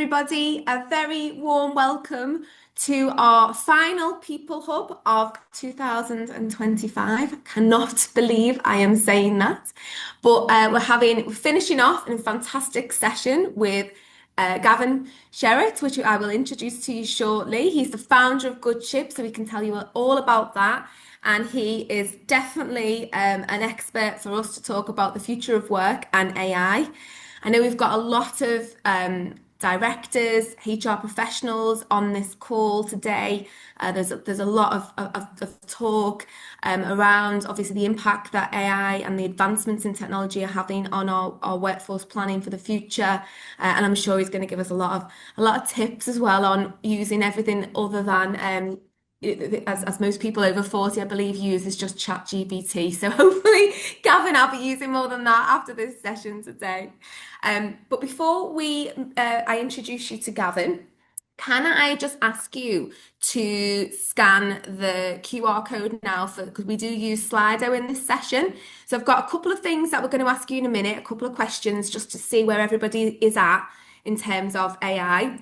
everybody. A very warm welcome to our final People Hub of 2025. I cannot believe I am saying that, but we're finishing off in a fantastic session with Gavin Sherratt, which I will introduce to you shortly. He's the founder of GoodShip, so we can tell you all about that. And he is definitely an expert for us to talk about the future of work and AI. I know we've got a lot of directors, HR professionals on this call today. There's a lot of talk around obviously the impact that AI and the advancements in technology are having on our workforce planning for the future. And I'm sure he's going to give us a lot of tips as well on using everything other than as most people over 40, I believe, use is just ChatGPT. So hopefully, Gavin, I'll be using more than that after this session today. But before I introduce you to Gavin, can I just ask you to scan the QR code now because we do use Slido in this session. So I've got a couple of things that we're going to ask you in a minute, a couple of questions just to see where everybody is at in terms of AI.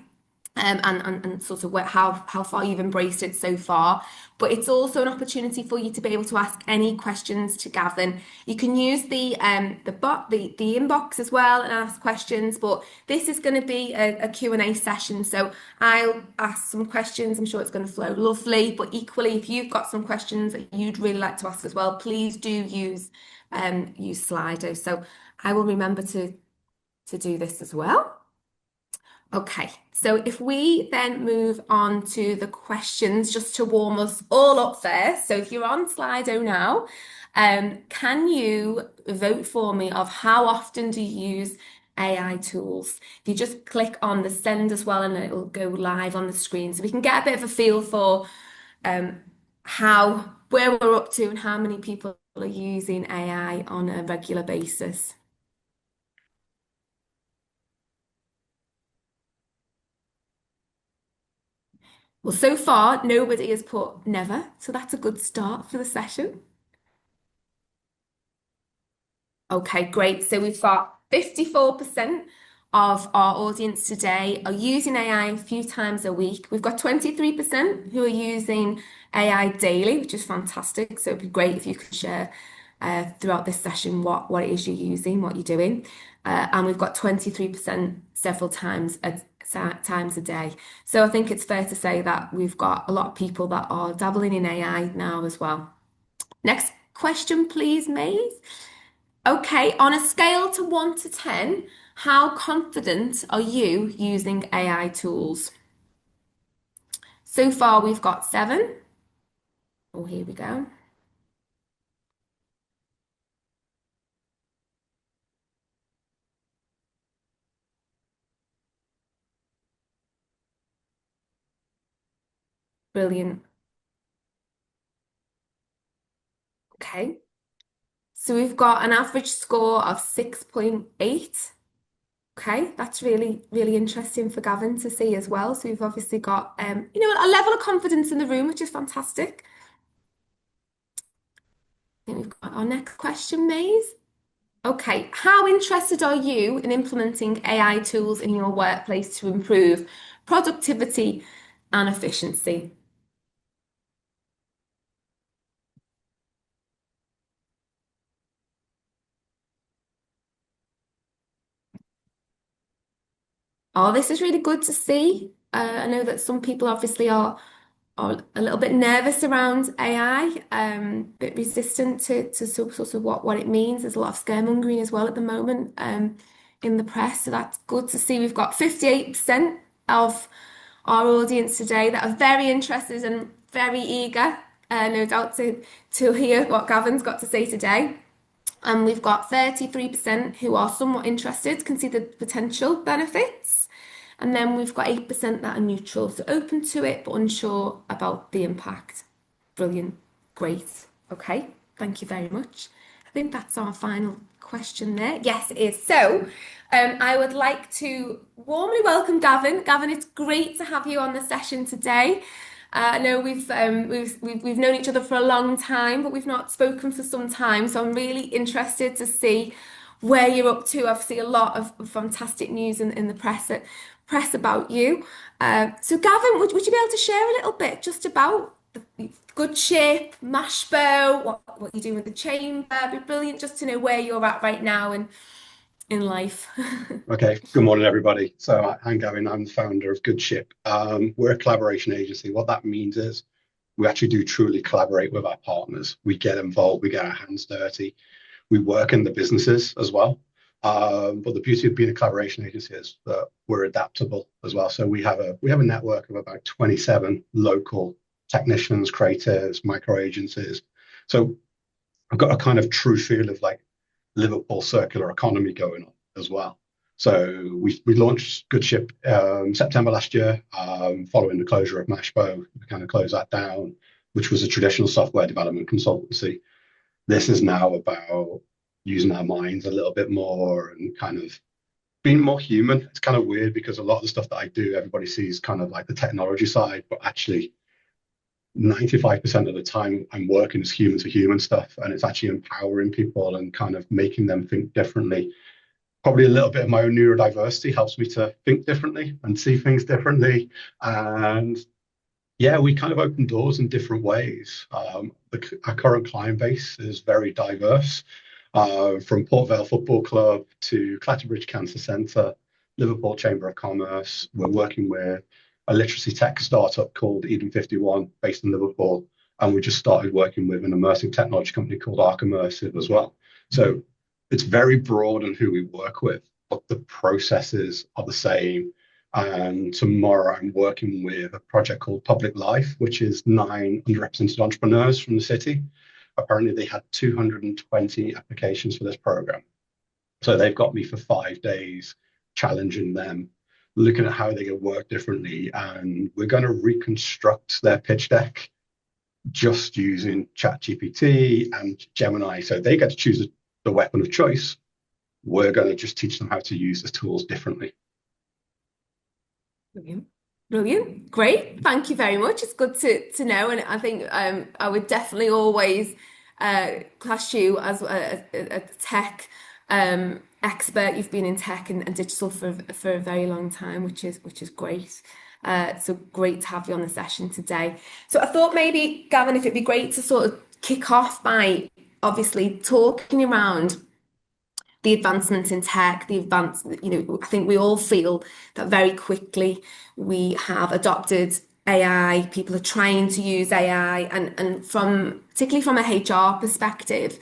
And sort of how far you've embraced it so far. But it's also an opportunity for you to be able to ask any questions to Gavin. You can use the inbox as well and ask questions, but this is going to be a Q&A session. So I'll ask some questions. I'm sure it's going to flow lovely. But equally, if you've got some questions that you'd really like to ask as well, please do use Slido. So I will remember to do this as well. Okay, so if we then move on to the questions, just to warm us all up first. So if you're on Slido now, can you vote for me of how often do you use AI tools? If you just click on the send as well, and it'll go live on the screen, so we can get a bit of a feel for where we're up to and how many people are using AI on a regular basis. Well, so far, nobody has put never, so that's a good start for the session. Okay, great. So we've got 54% of our audience today are using AI a few times a week. We've got 23% who are using AI daily, which is fantastic. So it'd be great if you could share throughout this session what it is you're using, what you're doing. And we've got 23% several times a day. So I think it's fair to say that we've got a lot of people that are dabbling in AI now as well. Next question, please, Maze. Okay, on a scale to 1 to 10, how confident are you using AI tools? So far, we've got 7. Oh, here we go. Brilliant. Okay. So we've got an average score of 6.8. Okay, that's really, really interesting for Gavin to see as well. So we've obviously got, a level of confidence in the room, which is fantastic. I think we've got our next question, Maze. Okay, how interested are you in implementing AI tools in your workplace to improve productivity and efficiency? Oh, this is really good to see. I know that some people obviously are a little bit nervous around AI, a bit resistant to sort of what it means. There's a lot of scaremongering as well at the moment in the press. So that's good to see. We've got 58% of our audience today that are very interested and very eager, no doubt, to hear what Gavin's got to say today. And we've got 33% who are somewhat interested, can see the potential benefits. And then we've got 8% that are neutral, so open to it, but unsure about the impact. Brilliant. Great. Okay. Thank you very much. I think that's our final question there. Yes, it is. So I would like to warmly welcome Gavin. Gavin, it's great to have you on the session today. I know we've known each other for a long time, but we've not spoken for some time. So I'm really interested to see where you're up to. I see a lot of fantastic news in the press press about you. So Gavin, would you be able to share a little bit just about the GoodShip, Mashbo, what you're doing with the chamber? It'd be brilliant just to know where you're at right now in life. Okay, good morning, everybody. So I'm Gavin, I'm the founder of GoodShip. We're a collaboration agency. What that means is we actually do truly collaborate with our partners. We get involved, we get our hands dirty, we work in the businesses as well. But the beauty of being a collaboration agency is that we're adaptable as well. So we have a network of about 27 local technicians, creatives, micro agencies. So I've got a kind of true feel of like Liverpool circular economy going on as well. So we launched GoodShip September last year, following the closure of Mashbo. We kind of closed that down, which was a traditional software development consultancy. This is now about using our minds a little bit more and kind of being more human. It's kind of weird because a lot of the stuff that I do, everybody sees kind of like the technology side, but actually 95% of the time I'm working as human to human stuff, and it's actually empowering people and kind of making them think differently. Probably a little bit of my own neurodiversity helps me to think differently and see things differently. And yeah, we kind of open doors in different ways. Our current client base is very diverse, from Port Vale Football Club to Clatterbridge Cancer Centre, Liverpool Chamber of Commerce. We're working with a literacy tech startup called Eden 51 based in Liverpool. And we just started working with an immersive technology company called Arc Immersive as well. So it's very broad in who we work with, but the processes are the same. And tomorrow I'm working with a project called Public Life, which is 9 underrepresented entrepreneurs from the city. Apparently they had 220 applications for this program. So they've got me for 5 days, challenging them, looking at how they can work differently. And we're going to reconstruct their pitch deck just using ChatGPT and Gemini. So they get to choose the weapon of choice. We're going to just teach them how to use the tools differently. Brilliant. Brilliant. Great. Thank you very much. It's good to know. And I think I would definitely always class you as a tech expert. You've been in tech and digital for a very long time, which is great. So great to have you on the session today. So I thought maybe, Gavin, if it'd be great to sort of kick off by obviously talking around the advancements in tech, I think we all feel that very quickly we have adopted AI. People are trying to use AI, and particularly from a HR perspective,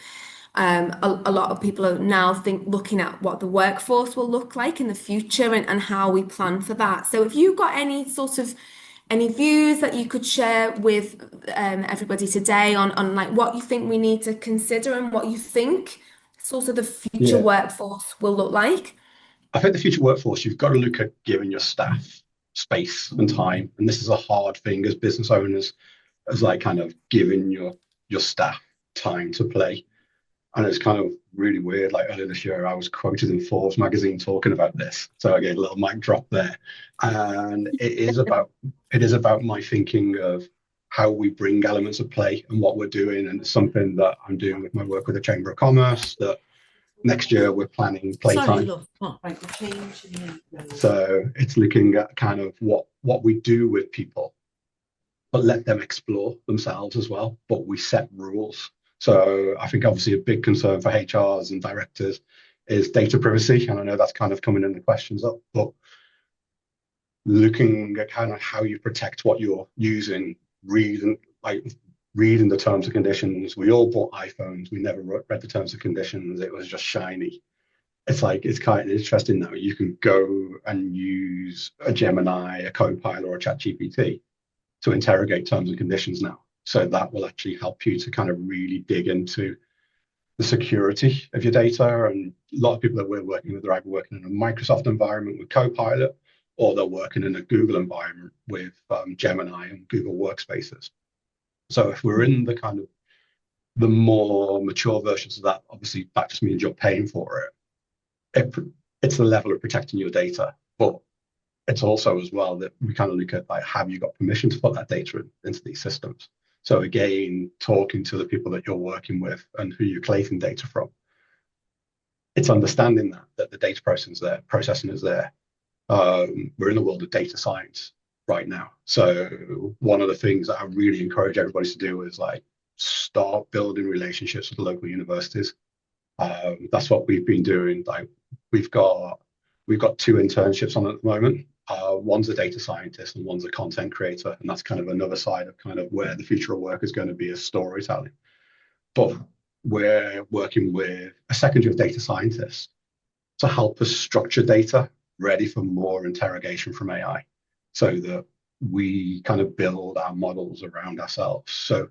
a lot of people are now looking at what the workforce will look like in the future and how we plan for that. So, have you got any views that you could share with everybody today on like what you think we need to consider and what you think sort of the future Yeah, workforce will look like? I think the future workforce, you've got to look at giving your staff space and time. And this is a hard thing as business owners, as like kind of giving your staff time to play. And it's kind of really weird. Like earlier this year, I was quoted in Forbes magazine talking about this. So I get a little mic drop there. And it is about my thinking of how we bring elements of play and what we're doing. And it's something that I'm doing with my work with the Chamber of Commerce, that next year we're planning Sorry, playtime. love. Oh, right, the change in the So it's looking at kind of what we do with people, but let them explore themselves as well. But we set rules. So I think obviously a big concern for HRs and directors is data privacy. And I know that's kind of coming in the questions up, but looking at kind of how you protect what you're using, reading the terms and conditions. We all bought iPhones. We never read the terms and conditions. It was just shiny. It's kind of interesting now. You can go and use a Gemini, a Copilot, or a ChatGPT to interrogate terms and conditions now. So that will actually help you to kind of really dig into the security of your data. And a lot of people that we're working with are either working in a Microsoft environment with Copilot, or they're working in a Google environment with Gemini and Google Workspaces. So if we're in the kind of the more mature versions of that, obviously that just means you're paying for it. It's the level of protecting your data, but it's also as well that we kind of look at like, have you got permission to put that data into these systems? So again, talking to the people that you're working with and who you're collating data from, it's understanding that the data processing is there, We're in the world of data science right now. So one of the things that I really encourage everybody to do is like start building relationships with the local universities. That's what we've been doing. Like we've got two internships on at the moment. One's a data scientist and one's a content creator, and that's kind of another side of kind of where the future of work is going to be, as storytelling. But we're working with a second year of data scientists to help us structure data ready for more interrogation from AI, so that we kind of build our models around ourselves. So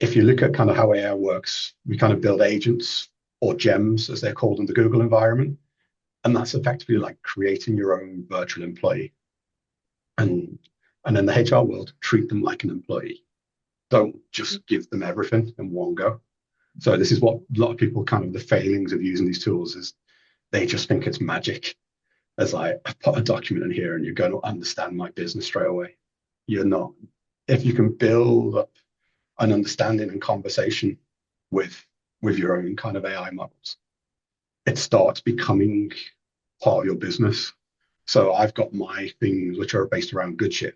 if you look at kind of how AI works, we kind of build agents, or gems as they're called in the Google environment. And that's effectively like creating your own virtual employee. And in the HR world, treat them like an employee. Don't just give them everything in one go. So this is what a lot of people, kind of the failings of using these tools is, they just think it's magic. As I put a document in here and you're going to understand my business straight away. You're not. If you can build up an understanding and conversation with your own kind of AI models, it starts becoming part of your business. So I've got my things which are based around GoodShip,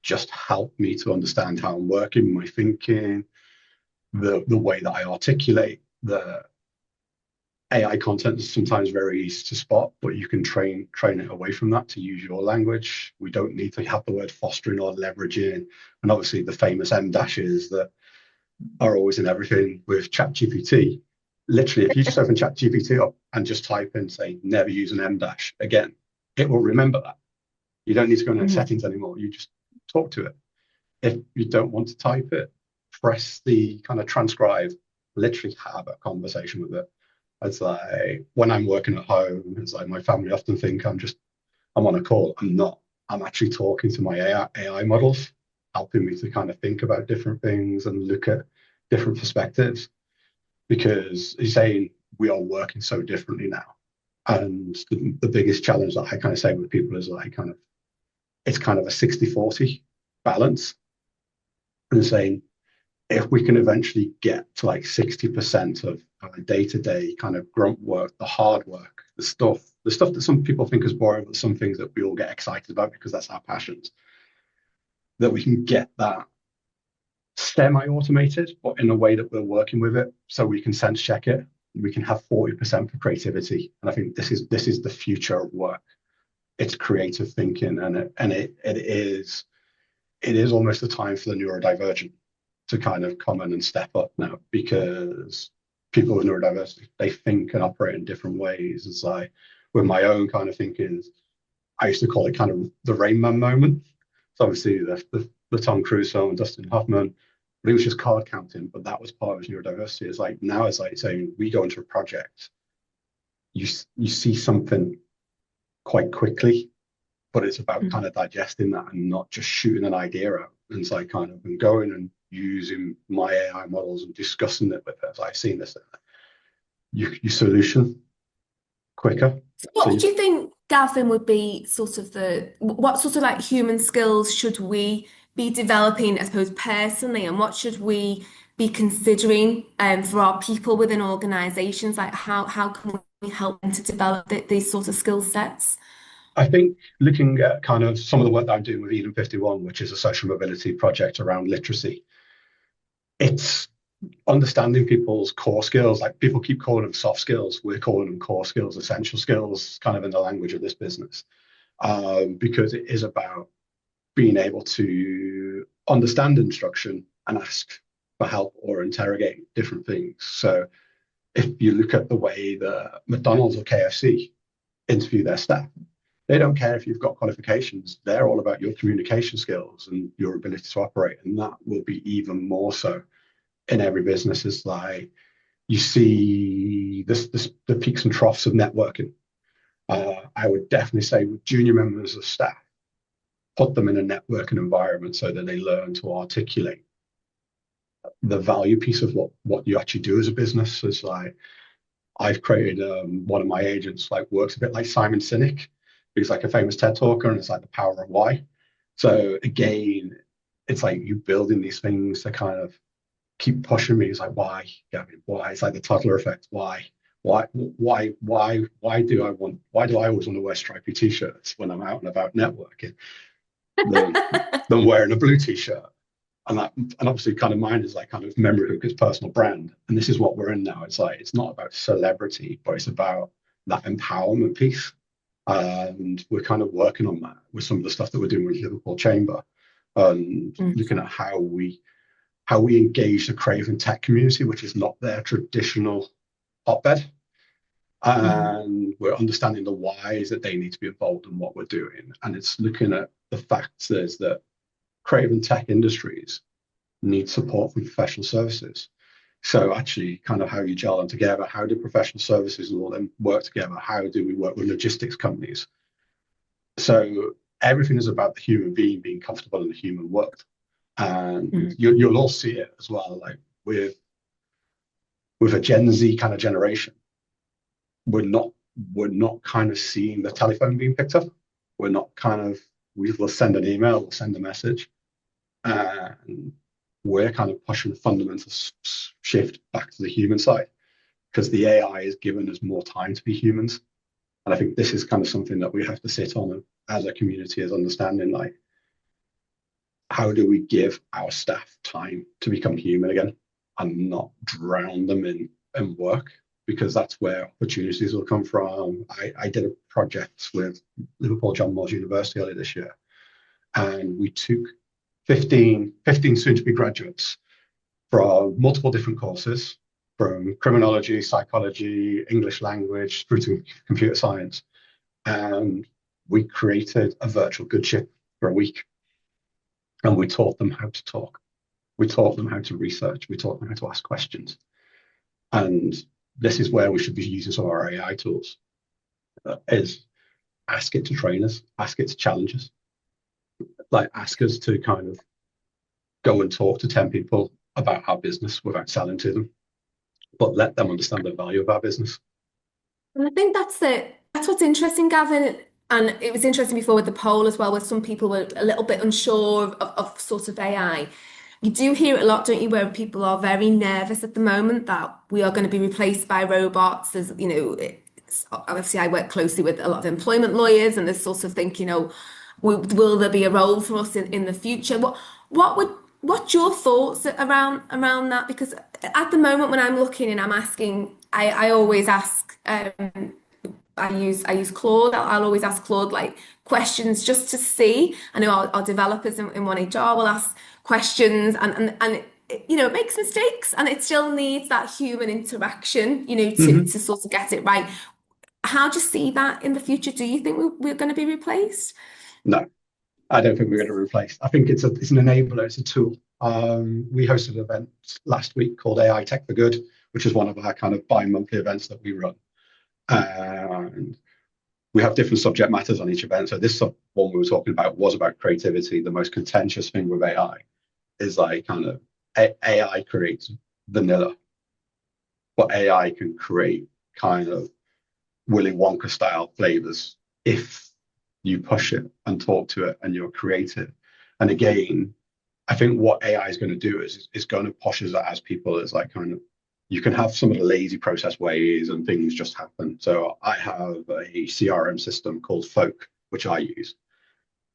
just help me to understand how I'm working, my thinking, the way that I articulate. The AI content is sometimes very easy to spot, but you can train it away from that to use your language. We don't need to have the word fostering or leveraging, and obviously the famous M dashes that are always in everything with ChatGPT. Literally, if you just open ChatGPT up and just type in, say, never use an M dash again, it will remember that. You don't need to go in settings anymore. You just talk to it. If you don't want to type it, press the kind of transcribe, literally have a conversation with it. It's like when I'm working at home, it's like my family often think I'm on a call. I'm not. I'm actually talking to my AI models, helping me to kind of think about different things and look at different perspectives. Because you're saying we are working so differently now. And the biggest challenge that I kind of say with people is like it's kind of a 60-40 balance. And saying if we can eventually get to like 60% of day-to-day kind of grunt work, the hard work, the stuff that some people think is boring, but some things that we all get excited about because that's our passions, that we can get that semi-automated, but in a way that we're working with it, so we can sense check it. We can have 40% for creativity, and I think this is the future of work. It's creative thinking, and it is almost the time for the neurodivergent to kind of come in and step up now, because people with neurodiversity, they think and operate in different ways. It's like with my own kind of thinking, I used to call it kind of the Rain Man moment. So obviously the Tom Cruise film and Dustin Hoffman, but he was just card counting, but that was part of his neurodiversity. It's like now it's like saying we go into a project, you see something quite quickly, but it's about kind of digesting that and not just shooting an idea out. And it's like kind of and going and using my AI models and discussing it with it. As I've seen this, you solution quicker. So what do you think, Gavin, would be sort of what sort of like human skills should we be developing, I suppose, personally, and what should we be considering for our people within organizations? Like how can we help them to develop these sort of skill sets? I think looking at kind of some of the work that I'm doing with Eden 51, which is a social mobility project around literacy, it's understanding people's core skills. Like people keep calling them soft skills, we're calling them core skills, essential skills, kind of in the language of this business, because it is about being able to understand instruction and ask for help or interrogate different things. So if you look at the way that McDonald's or KFC interview their staff, they don't care if you've got qualifications. They're all about your communication skills and your ability to operate. And that will be even more so in every business. Is like you see the peaks and troughs of networking. I would definitely say with junior members of staff, put them in a networking environment so that they learn to articulate the value piece of what you actually do as a business. It's like I've created one of my agents like works a bit like Simon Sinek. He's like a famous TED talker, and it's like the power of why. So again, it's like you building these things to kind of keep pushing me. It's like, why, Gavin? Why? It's like the toddler effect. Why? Why do I always want to wear stripy t-shirts when I'm out and about networking than wearing a blue t-shirt? And obviously kind of mine is like kind of memory hook, is personal brand. And this is what we're in now. It's like, it's not about celebrity, but it's about that empowerment piece. And we're kind of working on that with some of the stuff that we're doing with Liverpool Chamber, and looking at how we engage the creative and tech community, which is not their traditional hotbed. And we're understanding the whys that they need to be involved in what we're doing. And it's looking at the facts is that creative and tech industries need support from professional services. So actually kind of how you gel them together, how do professional services and all them work together? How do we work with logistics companies? So everything is about the human being being comfortable in the human world. And you'll all see it as well, like with a Gen Z kind of generation. We're not kind of seeing the telephone being picked up. We're not kind of, we will send an email, we'll send a message. And we're kind of pushing a fundamental shift back to the human side, because the AI is giving us more time to be humans. And I think this is kind of something that we have to sit on as a community, as understanding, like, how do we give our staff time to become human again and not drown them in work? Because that's where opportunities will come from. I did a project with Liverpool John Moores University earlier this year, and we took 15 soon-to-be graduates from multiple different courses, from criminology, psychology, English language, through to computer science. And we created a virtual GoodShip for a week. And we taught them how to talk. We taught them how to research. We taught them how to ask questions. And this is where we should be using some of our AI tools, is ask it to train us, ask it to challenge us. Like, ask us to kind of go and talk to 10 people about our business without selling to them, but let them understand the value of our business. And I think that's it. That's what's interesting, Gavin. And it was interesting before with the poll as well, where some people were a little bit unsure of sort of AI. You do hear it a lot, don't you, where people are very nervous at the moment that we are going to be replaced by robots. As you know, obviously I work closely with a lot of employment lawyers, and they sort of think, will there be a role for us in the future? What's your thoughts around that? Because at the moment when I'm looking and I'm asking, I always ask. I use Claude. I'll always ask Claude like questions just to see. I know our developers in 1HR will ask questions, and it makes mistakes, and it still needs that human interaction, to sort of get it right. How do you see that in the future? Do you think we're going to be replaced? No, I don't think we're going to replace. I think it's an enabler, it's a tool. We hosted an event last week called AI Tech for Good, which is one of our kind of bi-monthly events that we run. And we have different subject matters on each event. So this one we were talking about was about creativity. The most contentious thing with AI is like kind of AI creates vanilla, but AI can create kind of Willy Wonka style flavors if you push it and talk to it and you're creative. And again, I think what AI is going to do is going to push us as people, as like kind of, you can have some of the lazy process ways and things just happen. So I have a CRM system called Folk, which I use,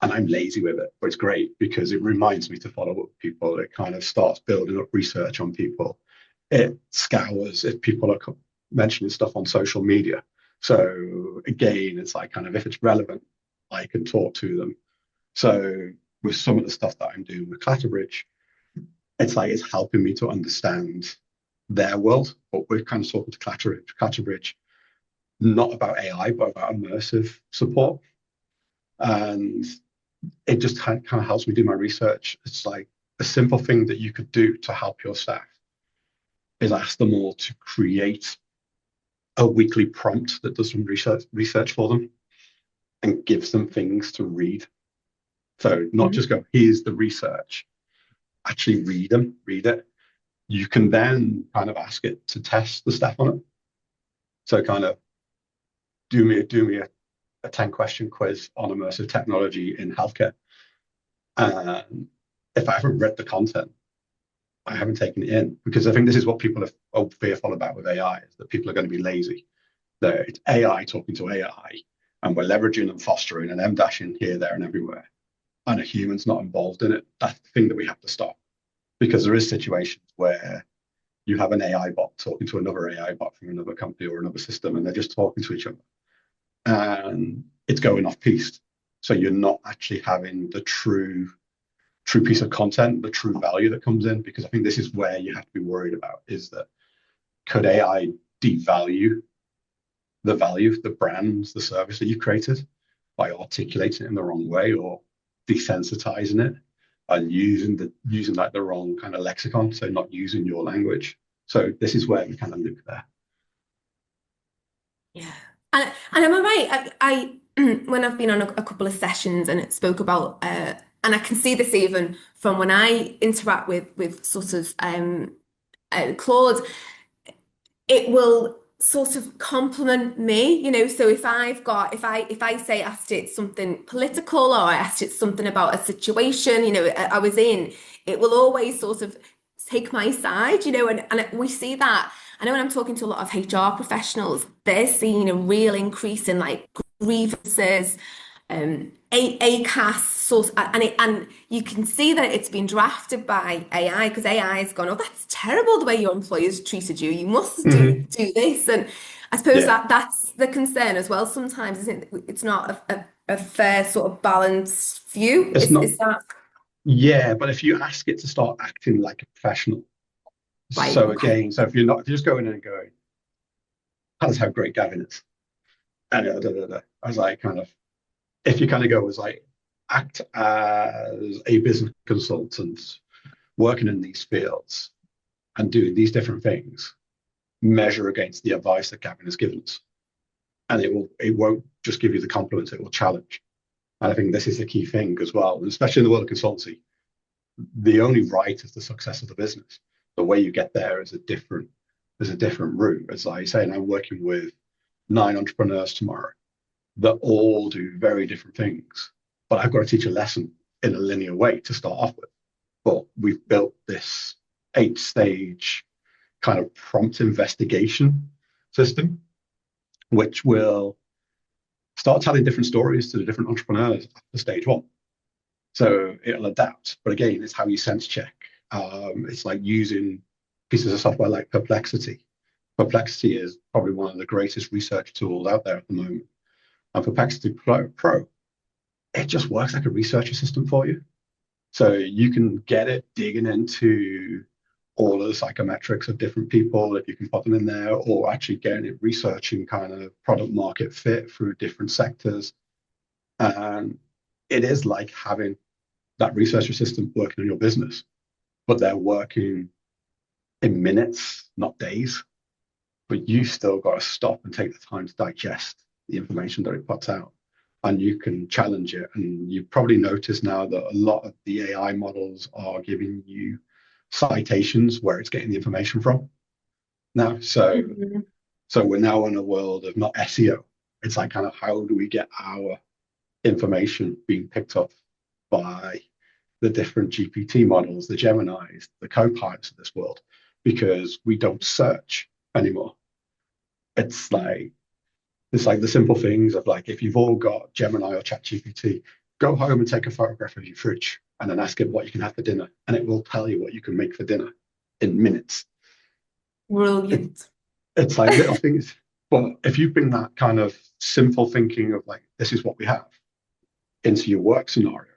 and I'm lazy with it, but it's great because it reminds me to follow up with people. It kind of starts building up research on people. It scours if people are mentioning stuff on social media. So again, it's like kind of, if it's relevant, I can talk to them. So with some of the stuff that I'm doing with Clatterbridge, it's like it's helping me to understand their world, but we're kind of talking to Clatterbridge, not about AI, but about immersive support. And it just kind of helps me do my research. It's like a simple thing that you could do to help your staff is ask them all to create a weekly prompt that does some research for them and gives them things to read. So not just go, here's the research, actually read it. You can then kind of ask it to test the staff on it. So kind of do me a 10-question quiz on immersive technology in healthcare. If I haven't read the content, I haven't taken it in, because I think this is what people are fearful about with AI, is that people are going to be lazy. That it's AI talking to AI, and we're leveraging and fostering and M-dashing here, there, and everywhere, and a human's not involved in it. That's the thing that we have to stop, because there is situations where you have an AI bot talking to another AI bot from another company or another system, and they're just talking to each other, and it's going off piste. So you're not actually having the true piece of content, the true value that comes in, because I think this is where you have to be worried about, is that could AI devalue the value, the brands, the service that you've created by articulating it in the wrong way, or desensitizing it and using like the wrong kind of lexicon, so not using your language. So this is where we kind of look there. Yeah. And am I right? I when I've been on a couple of sessions and it spoke about and I can see this even from when I interact with sort of Claude, it will sort of compliment me, you know. So if I say asked it something political, or I asked it something about a situation, you know, I was in, it will always sort of take my side, you know, and we see that. I know when I'm talking to a lot of HR professionals, they're seeing a real increase in like grievances, ACAS sort, and you can see that it's been drafted by AI, because AI has gone, oh, that's terrible the way your employers treated you. You must do this. And I suppose Yeah. that's the concern as well. Sometimes, isn't it? It's not a fair sort of balanced view. It's not. Is that Yeah, but if you ask it to start acting like a professional, right? so Okay. again, so if you're just going in and going, tell us how great Gavin is, and I was like, kind of, if you kind of go as like, act as a business consultant working in these fields and doing these different things, measure against the advice that Gavin has given us, and it won't just give you the compliments, it will challenge. And I think this is the key thing as well, and especially in the world of consultancy. The only right is the success of the business. The way you get there is a different route. As I say, and I'm working with 9 entrepreneurs tomorrow that all do very different things, but I've got to teach a lesson in a linear way to start off with. But we've built this 8-stage kind of prompt investigation system, which will start telling different stories to the different entrepreneurs after stage 1. So it'll adapt. But again, it's how you sense check. It's like using pieces of software like Perplexity. Perplexity is probably one of the greatest research tools out there at the moment. And Perplexity Pro, it just works like a research assistant for you. So you can get it digging into all of the psychometrics of different people, if you can put them in there, or actually getting it researching kind of product market fit through different sectors. And it is like having that research assistant working on your business, but they're working in minutes, not days. But you still got to stop and take the time to digest the information that it puts out, and you can challenge it. And you've probably noticed now that a lot of the AI models are giving you citations where it's getting the information from now. So we're now in a world of not SEO. It's like, kind of, how do we get our information being picked up by the different GPT models, the Geminis, the Copilots of this world, because we don't search anymore. It's like the simple things of, like, if you've all got Gemini or ChatGPT, go home and take a photograph of your fridge and then ask it what you can have for dinner, and it will tell you what you can make for dinner in minutes. Brilliant. It's like little things. But if you bring that kind of simple thinking of, like, this is what we have, into your work scenario,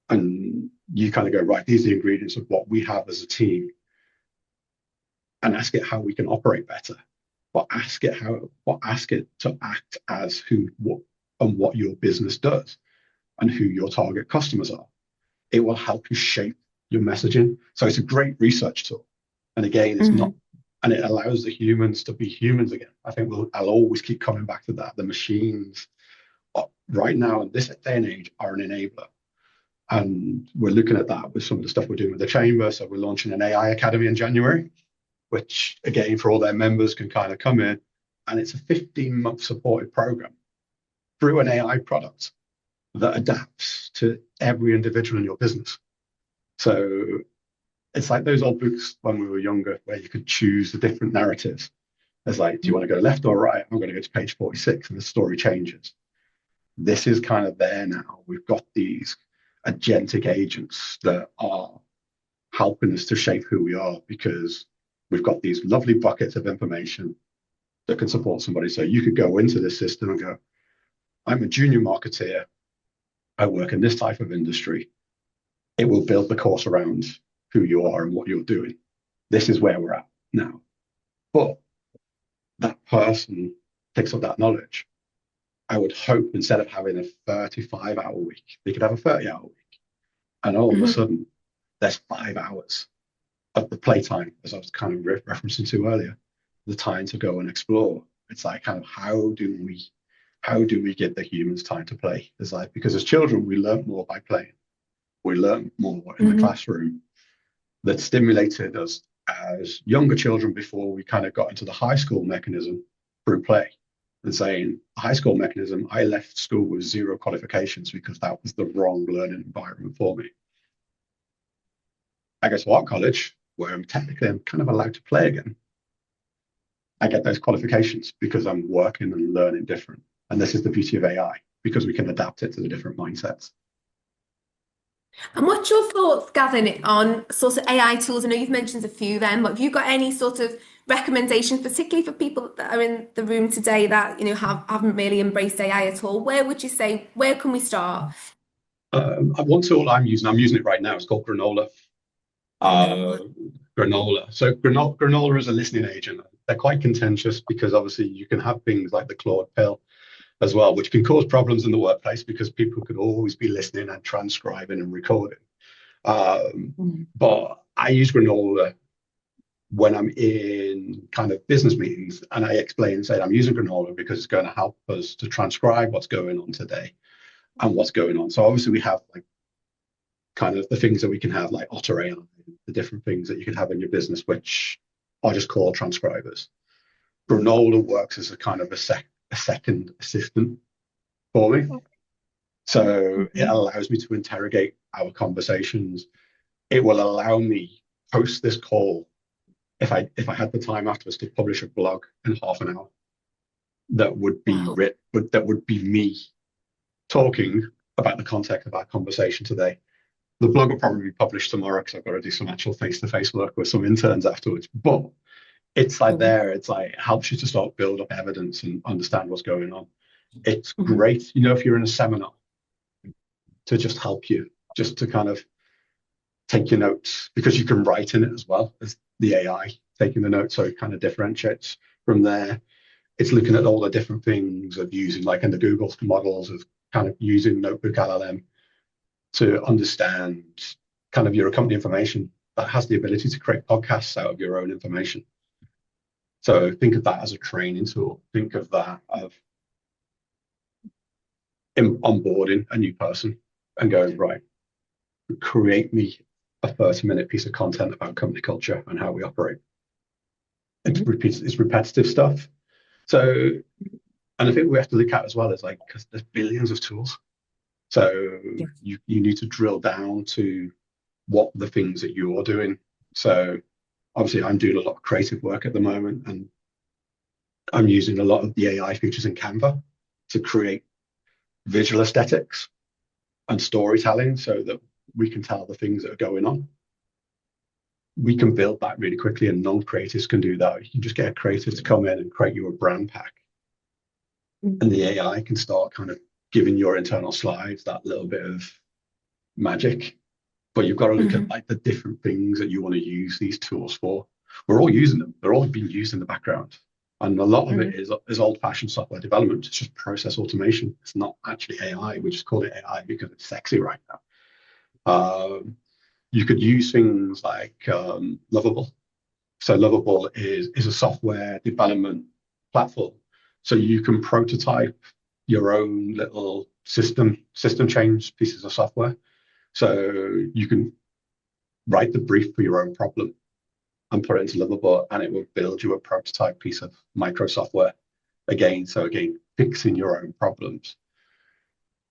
and you kind of go, right, these are the ingredients of what we have as a team, and ask it how we can operate better, but ask it to act as what your business does and who your target customers are. It will help you shape your messaging. So it's a great research tool. And again, it's not, and it allows the humans to be humans again. I think I'll always keep coming back to that. The machines right now in this day and age are an enabler. And we're looking at that with some of the stuff we're doing with the chamber. So we're launching an AI Academy in January, which again, for all their members, can kind of come in, and it's a 15-month supported program through an AI product that adapts to every individual in your business. So it's like those old books when we were younger where you could choose the different narratives. It's like, do you want to go left or right? I'm going to go to page 46 and the story changes. This is kind of there now. We've got these agentic agents that are helping us to shape who we are because we've got these lovely buckets of information that can support somebody. So you could go into this system and go, I'm a junior marketeer. I work in this type of industry. It will build the course around who you are and what you're doing. This is where we're at now. But that person picks up that knowledge. I would hope instead of having a 35-hour week, they could have a 30-hour week. And all of a sudden, there's 5 hours of the playtime, as I was kind of referencing to earlier, the time to go and explore. It's like, kind of, how do we give the humans time to play? It's like, because as children, we learn more by playing. We learn more in the classroom. That stimulated us as younger children before we kind of got into the high school mechanism through play. And saying, high school mechanism, I left school with 0 qualifications because that was the wrong learning environment for me. I go to art college, where I'm kind of allowed to play again. I get those qualifications because I'm working and learning different. And this is the beauty of AI, because we can adapt it to the different mindsets. And what's your thoughts, Gavin, on sort of AI tools? I know you've mentioned a few then, but have you got any sort of recommendations, particularly for people that are in the room today that, haven't really embraced AI at all? Where would you say, where can we start? One tool I'm using it right now. It's called Granola. Granola. So Granola is a listening agent. They're quite contentious because obviously you can have things like the Claude pill as well, which can cause problems in the workplace because people could always be listening and transcribing and recording. But I use Granola when I'm in kind of business meetings, and I explain and say I'm using Granola because it's going to help us to transcribe what's going on today and what's going on. So obviously we have like kind of the things that we can have like Otter AI, the different things that you can have in your business, which are just called transcribers. Granola works as a kind of a second assistant for me. So it allows me to interrogate our conversations. It will allow me post this call if I had the time afterwards to publish a blog in half an hour that would be that would be me talking about the context of our conversation today. The blog will probably be published tomorrow because I've got to do some actual face-to-face work with some interns afterwards. But it's like it's like it helps you to start build up evidence and understand what's going on. It's great, if you're in a seminar, to just help you, just to kind of take your notes, because you can write in it as well as the AI taking the notes, so it kind of differentiates from there. It's looking at all the different things of using, like in the Google models, of kind of using Notebook LLM to understand kind of your company information that has the ability to create podcasts out of your own information. So think of that as a training tool. Think of that of onboarding a new person and going, right, create me a 30-minute piece of content about company culture and how we operate. It's repetitive stuff. So, and I think we have to look at as well as like, because there's billions of tools. So you need to drill down to what the things that you're doing. So obviously I'm doing a lot of creative work at the moment, and I'm using a lot of the AI features in Canva to create visual aesthetics and storytelling so that we can tell the things that are going on. We can build that really quickly, and non-creatives can do that. You can just get a creative to come in and create you a brand pack. And the AI can start kind of giving your internal slides that little bit of magic. But you've got to look at like the different things that you want to use these tools for. We're all using them. They're all being used in the background. And a lot of it is old-fashioned software development. It's just process automation. It's not actually AI. We just call it AI because it's sexy right now. You could use things like Lovable. So Lovable is a software development platform. So you can prototype your own little system change pieces of software. So you can write the brief for your own problem and put it into Lovable, and it will build you a prototype piece of micro software again. So again, fixing your own problems.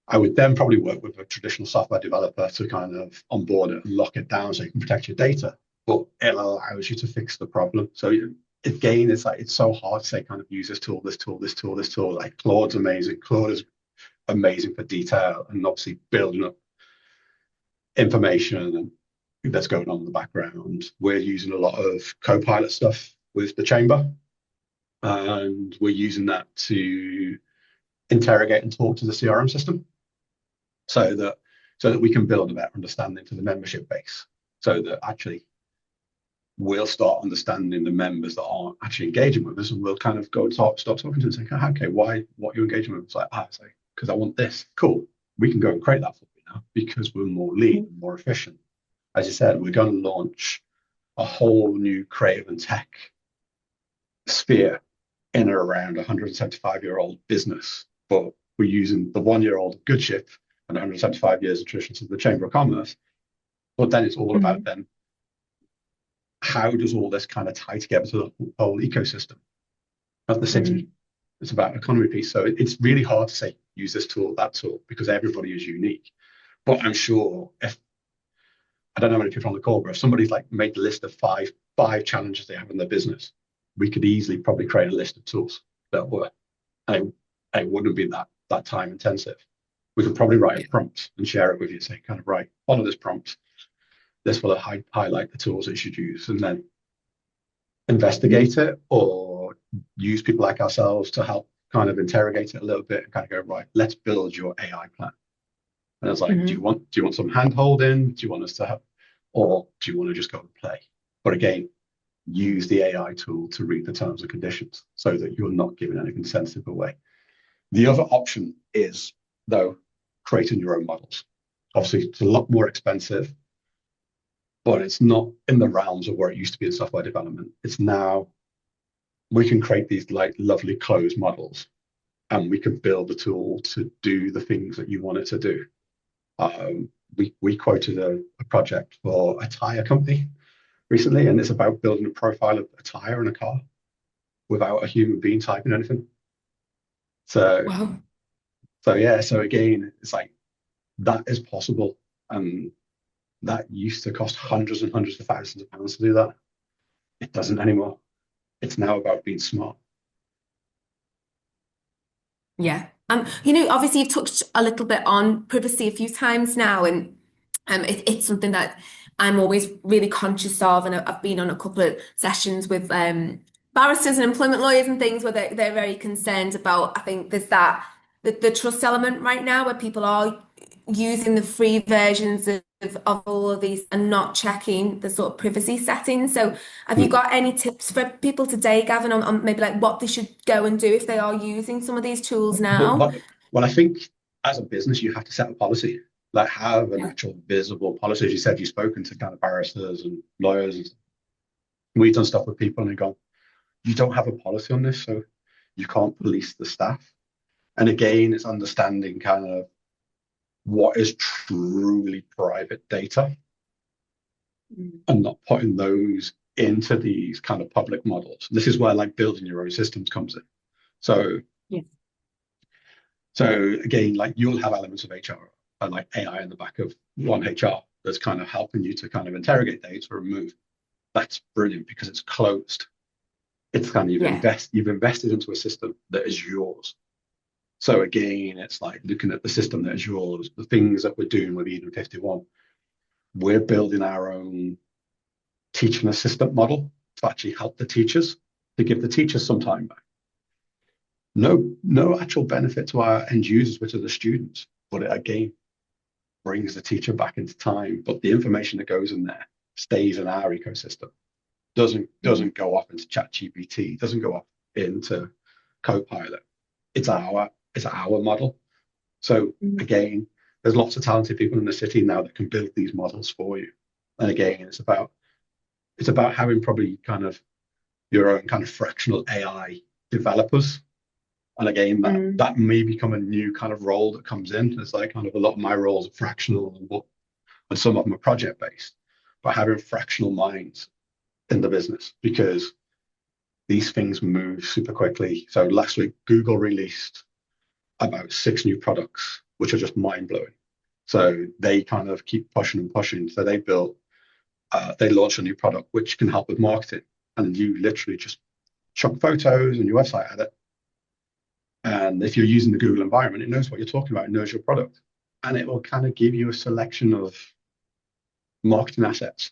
I would then probably work with a traditional software developer to kind of onboard it and lock it down so you can protect your data. but it allows you to fix the problem. So again, it's like it's so hard to say kind of use this tool, this tool, this tool, this tool. Like Claude's amazing. Claude is amazing for detail and obviously building up information and that's going on in the background. We're using a lot of Copilot stuff with the chamber, and we're using that to interrogate and talk to the CRM system, so that we can build a better understanding to the membership base, so that actually we'll start understanding the members that aren't actually engaging with us, and we'll kind of go and start talking to them and say, okay, why, what are you engaging with? It's like, because I want this. Cool. We can go and create that for you now because we're more lean, more efficient. As you said, we're going to launch a whole new creative and tech sphere in and around a 175-year-old business, but we're using the 1-year-old GoodShip and 175 years of traditions of the Chamber of Commerce. But then it's all about then, how does all this kind of tie together to the whole ecosystem of the city? It's about economy piece. So it's really hard to say, use this tool, that tool, because everybody is unique. But I'm sure I don't know how many people on the call, but if somebody's like made the list of five challenges they have in their business, we could easily probably create a list of tools that work. And it wouldn't be that time intensive. We could probably write a prompt and share it with you, say kind of, right, follow this prompt. This will highlight the tools that you should use, and then investigate it or use people like ourselves to help kind of interrogate it a little bit and kind of go, right, let's build your AI plan. And it's like, do you want some hand holding? Do you want us to help? Or do you want to just go and play? But again, use the AI tool to read the terms and conditions so that you're not giving anything sensitive away. The other option is, though, creating your own models. Obviously, it's a lot more expensive, but it's not in the realms of where it used to be in software development. It's now, we can create these like lovely closed models, and we can build a tool to do the things that you want it to do. We quoted a project for a tire company recently, and it's about building a profile of a tire in a car without a human being typing anything. So, Wow. So again, it's like that is possible, and that used to cost hundreds and hundreds of thousands of pounds to do that. It doesn't anymore. It's now about being smart. Yeah. Obviously you've touched a little bit on privacy a few times now, and it's something that I'm always really conscious of, and I've been on a couple of sessions with barristers and employment lawyers and things where they're very concerned about, I think there's the trust element right now where people are using the free versions of all of these and not checking the sort of privacy settings. So have you got any tips for people today, Gavin, on maybe like what they should go and do if they are using some of these tools now? Well, I think as a business, you have to set a policy, like have an actual visible policy. As you said, you've spoken to kind of barristers and lawyers. We've done stuff with people and they've gone, you don't have a policy on this, so you can't police the staff. And again, it's understanding kind of what is truly private data and not putting those into these kind of public models. This is where like building your own systems comes in. So again, like you'll have elements of HR and like AI in the back of one HR that's kind of helping you to kind of interrogate data or remove. That's brilliant because it's closed. It's kind of you've invested into a system that is yours. So again, it's like looking at the system that is yours, the things that we're doing with Eden 51. We're building our own teaching assistant model to actually help the teachers, to give the teachers some time back. No actual benefit to our end users, which are the students, but it again brings the teacher back into time. But the information that goes in there stays in our ecosystem. Doesn't go off into ChatGPT, doesn't go off into Copilot. It's our model. So again, there's lots of talented people in the city now that can build these models for you. And again, it's about having probably kind of your own kind of fractional AI developers. And again, that may become a new kind of role that comes in. It's like kind of a lot of my roles are fractional and some of them are project based. But having fractional minds in the business, because these things move super quickly. So last week, Google released about 6 new products, which are just mind blowing. So they kind of keep pushing and pushing. So they built they launch a new product which can help with marketing, and you literally just chuck photos and your website at it. And if you're using the Google environment, it knows what you're talking about, it knows your product, and it will kind of give you a selection of marketing assets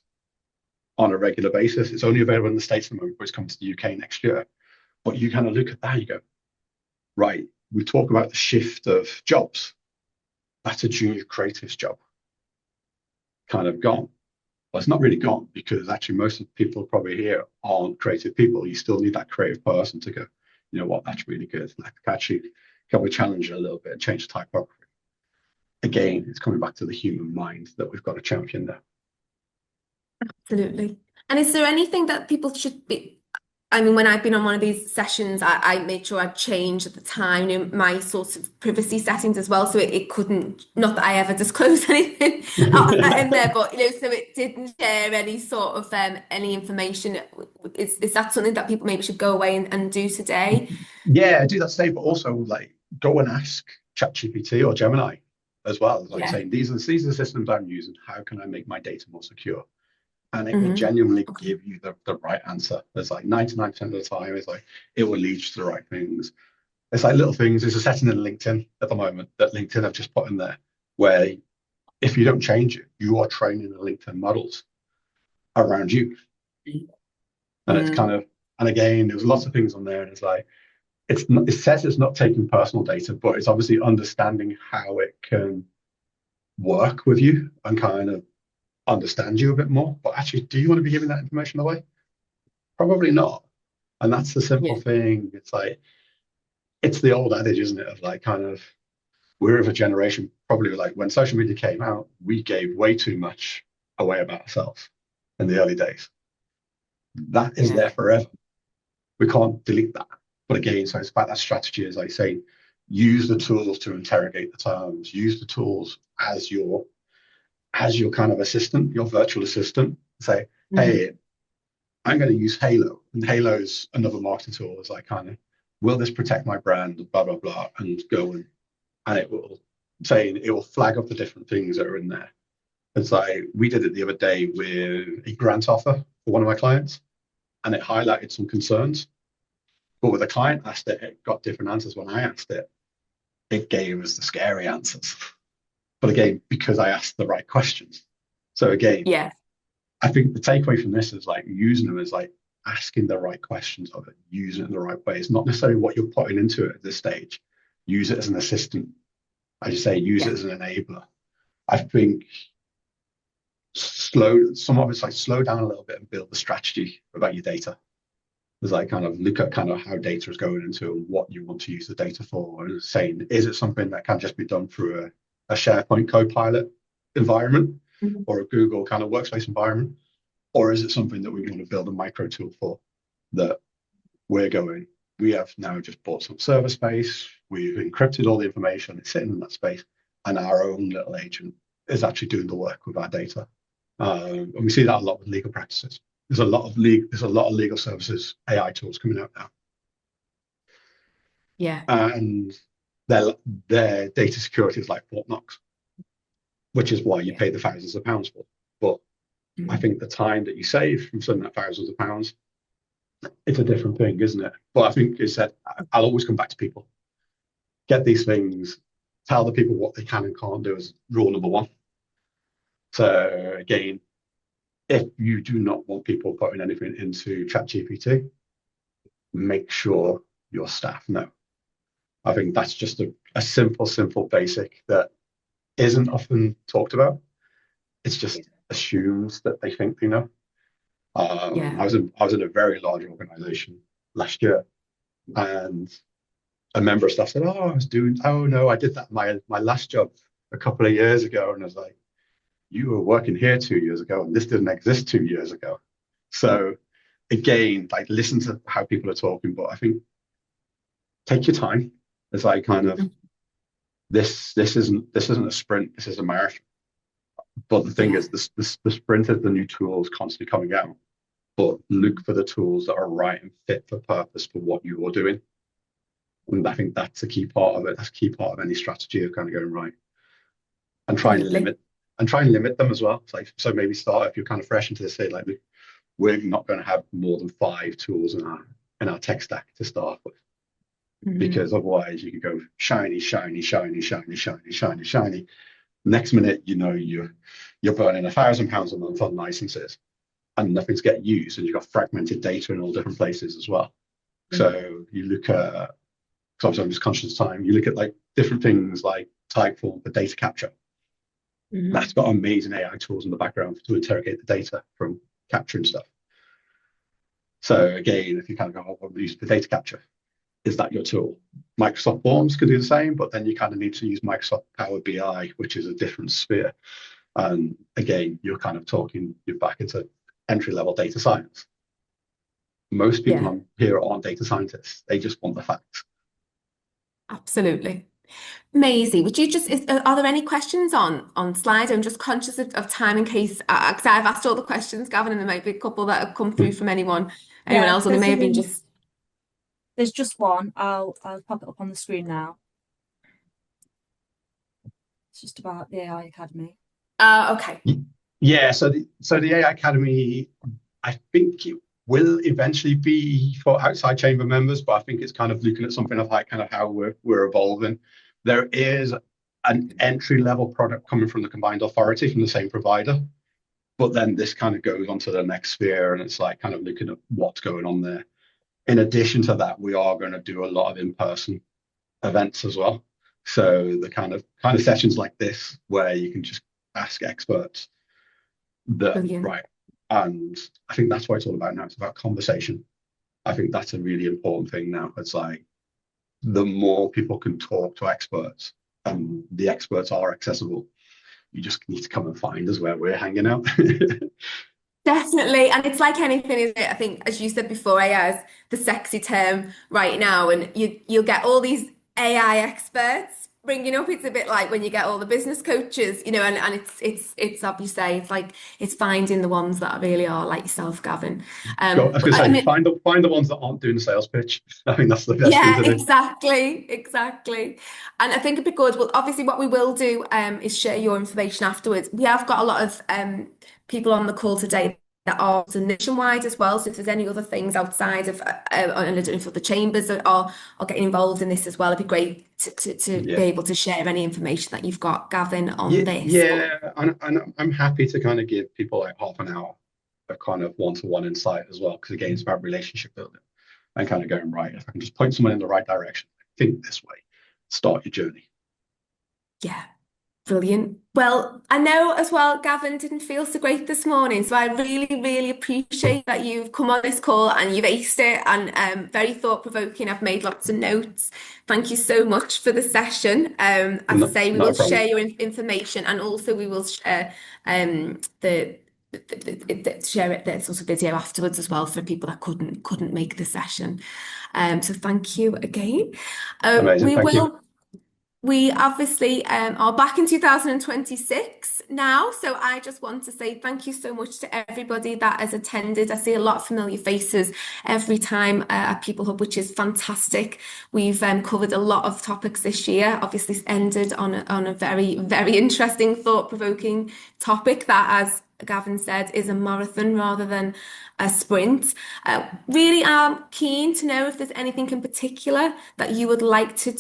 on a regular basis. It's only available in the States at the moment, but it's coming to the UK next year. But you kind of look at that, you go, right, we talk about the shift of jobs. That's a junior creative's job. Kind of gone. Well, it's not really gone, because actually most of the people probably here aren't creative people. You still need that creative person to go, you know what, that's really good. Like, actually, can we challenge it a little bit and change the typography? Again, it's coming back to the human mind that we've got to champion there. Absolutely. And is there anything that people should be? I mean, when I've been on one of these sessions, I made sure I'd change at the time, you know, my sort of privacy settings as well. So it couldn't, not that I ever disclose anything in there, but, you know, so it didn't share any sort of any information. Is that something that people maybe should go away and do today? Yeah, do that today, but also like go and ask ChatGPT or Gemini as well. Like saying, these are the systems I'm using. How can I make my data more secure? And it will genuinely give you the right answer. It's like 99% of the time, it's like it will lead you to the right things. It's like little things. There's a setting in LinkedIn at the moment that LinkedIn have just put in there, where if you don't change it, you are training the LinkedIn models around you. And it's kind of, and again, there's lots of things on there, and it's like, it says it's not taking personal data, but it's obviously understanding how it can work with you and kind of understand you a bit more. But actually, do you want to be giving that information away? Probably not. And that's the simple thing. It's like, it's the old adage, isn't it, of like, kind of, we're of a generation, probably like when social media came out, we gave way too much away about ourselves in the early days. That is there forever. We can't delete that. But again, so it's about that strategy, as I say, use the tools to interrogate the terms, use the tools as your kind of assistant, your virtual assistant. Say, hey, I'm going to use Halo, and Halo's another marketing tool. As I kind of, will this protect my brand, blah blah blah, and go and it will say, it will flag up the different things that are in there. It's like, we did it the other day with a grant offer for one of my clients, and it highlighted some concerns. But when the client asked it, it got different answers. When I asked it, it gave us the scary answers. But again, because I asked the right questions. So again, I think the takeaway from this is like using them as like asking the right questions of it, using it in the right way. It's not necessarily what you're putting into it at this stage. Use it as an assistant. As you say, use it as an enabler. I think some of it's like slow down a little bit and build the strategy about your data. As I kind of look at kind of how data is going into and what you want to use the data for, and saying, is it something that can just be done through a SharePoint Copilot environment or a Google kind of workspace environment? Or is it something that we want to build a micro tool for, that we have now just bought some server space, we've encrypted all the information, it's sitting in that space, and our own little agent is actually doing the work with our data. And we see that a lot with legal practices. There's a lot of legal services AI tools coming out now. And their data security is like Fort Knox, which is why you pay the thousands of pounds for. But I think the time that you save from spending that thousands of pounds, it's a different thing, isn't it? But I think it's that I'll always come back to people. Get these things, tell the people what they can and can't do is rule number one. So again, if you do not want people putting anything into ChatGPT, make sure your staff know. I think that's just a simple basic that isn't often talked about. It's just assumes that they think they know. I was in a very large organization last year, and a member of staff said, I did that my last job a couple of years ago. And I was like, you were working here 2 years ago, and this didn't exist 2 years ago. So again, like, listen to how people are talking, but I think take your time. It's like kind of this isn't a sprint, this is a marathon. But the thing is, the sprint is the new tools constantly coming out. But look for the tools that are right and fit for purpose for what you are doing. And I think that's a key part of it. That's a key part of any strategy of kind of going right. And try and limit and try and limit them as well. It's like, so maybe start if you're kind of fresh into this, say like we're not going to have more than 5 tools in our tech stack to start with, because otherwise you could go shiny, shiny, shiny, shiny, shiny, shiny, shiny. Next minute, you know, you're burning £1,000 a month on licenses, and nothing's getting used, and you've got fragmented data in all different places as well. So you look at, because I'm just conscious of time, you look at like different things like Typeform for data capture. That's got amazing AI tools in the background to interrogate the data from capturing stuff. So again, if you kind of go, oh, what use for data capture, is that your tool? Microsoft Forms could do the same, but then you kind of need to use Microsoft Power BI, which is a different sphere. And again, you're kind of talking, you're back into entry-level data science. Most people on here aren't data scientists. They just want the facts. Absolutely. Maisie, would you are there any questions on slides? I'm just conscious of time in case, because I've asked all the questions, Gavin, and there might be a couple that have come through from anyone else, or they may have been just... There's just one. I'll pop it up on the screen now. It's just about the AI Academy. Okay. Yeah, so the AI Academy, I think it will eventually be for outside chamber members, but I think it's kind of looking at something of like kind of how we're evolving. There is an entry-level product coming from the combined authority from the same provider, but then this kind of goes on to the next sphere, and it's like kind of looking at what's going on there. In addition to that, we are going to do a lot of in-person events as well. So the kind of sessions like this, where you can just ask experts right. And I think that's what it's all about now. It's about conversation. I think that's a really important thing now. It's like the more people can talk to experts and the experts are accessible, you just need to come and find us where we're hanging out. Definitely. And it's like anything, isn't it? I think, as you said before, AI is the sexy term right now. And you'll get all these AI experts bringing up. It's a bit like when you get all the business coaches, and it's obviously, it's like, it's finding the ones that really are like yourself, Gavin. I was going to say, find the ones that aren't doing the sales pitch. I think that's the best thing to do. Exactly. And I think it'd be good. Well, obviously what we will do is share your information afterwards. We have got a lot of people on the call today that are nationwide as well. So if there's any other things outside of, I don't know if the chambers are getting involved in this as well, it'd be great to be able to share any information that you've got, Gavin, on this. Yeah, and I'm happy to kind of give people like half an hour of kind of one-to-one insight as well, because again, it's about relationship building and kind of going, right, if I can just point someone in the right direction, think this way, start your journey. Yeah. Brilliant. Well, I know as well, Gavin didn't feel so great this morning, so I really, really appreciate that you've come on this call and you've aced it, and very thought-provoking. I've made lots of notes. Thank you so much for the session. As I say, we will share your information, and also we will share the sort of video afterwards as well for people that couldn't make the session. So thank you again. Amazing. Thank you. We obviously are back in 2026 now, so I just want to say thank you so much to everybody that has attended. I see a lot of familiar faces every time at peopleHUB, which is fantastic. We've covered a lot of topics this year. Obviously, it's ended on a very, very interesting, thought-provoking topic that, as Gavin said, is a marathon rather than a sprint. Really am keen to know if there's anything in particular that you would like to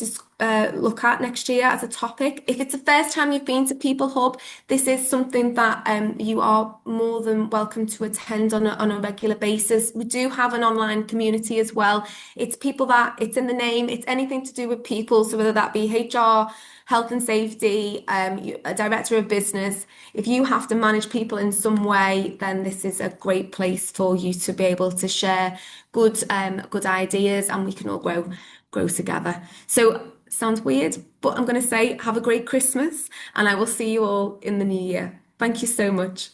look at next year as a topic. If it's the first time you've been to peopleHUB, this is something that you are more than welcome to attend on a regular basis. We do have an online community as well. It's people that, it's in the name, it's anything to do with people, so whether that be HR, health and safety, a director of business. If you have to manage people in some way, then this is a great place for you to be able to share good ideas, and we can all grow together. So sounds weird, but I'm going to say have a great Christmas, and I will see you all in the new year. Thank you so much.